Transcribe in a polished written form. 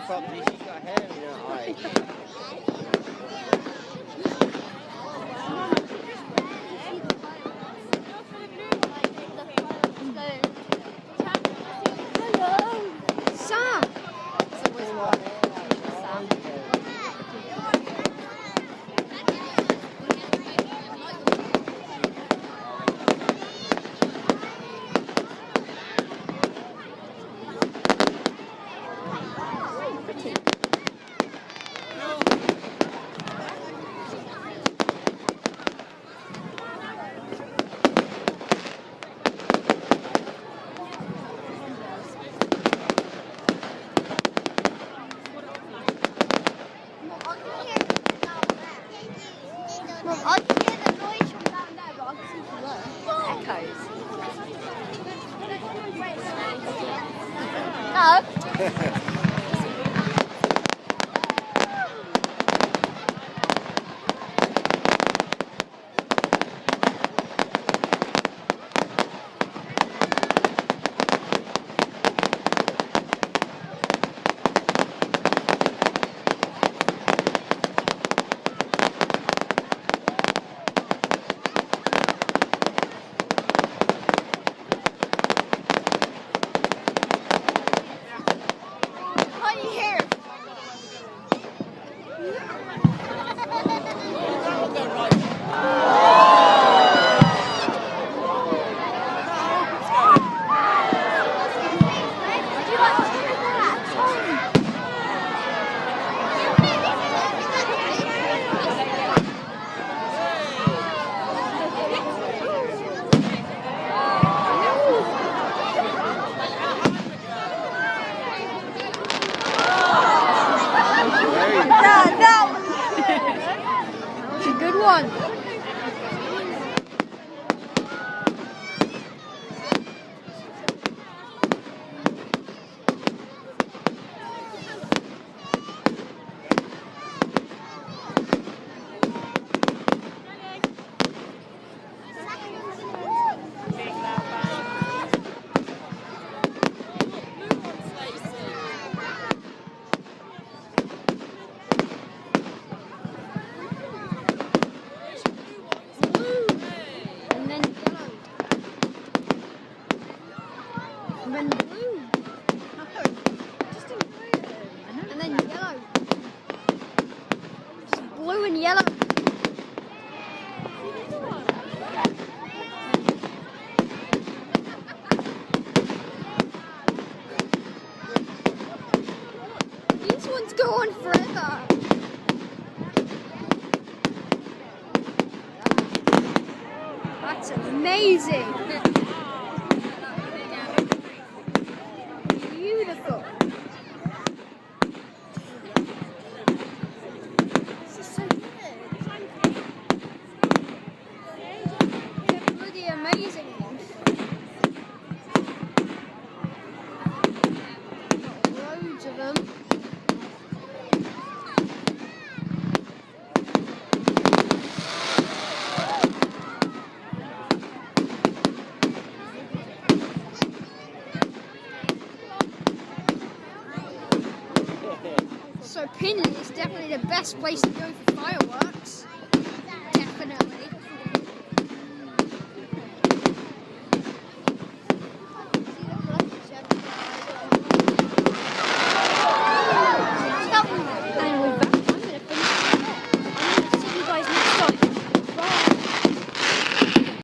properly. She's got hair in her eye. Sam! Mum, I can hear the noise from down there, but I can see from there. Echoes. No. That was a good one. And then blue. No, just in blue. And then yellow. Just blue and yellow. These ones go on forever. That's amazing. Beautiful. This is so good. They're bloody amazing ones. Loads of them. So Pinley is definitely the best place to go for fireworks. Definitely.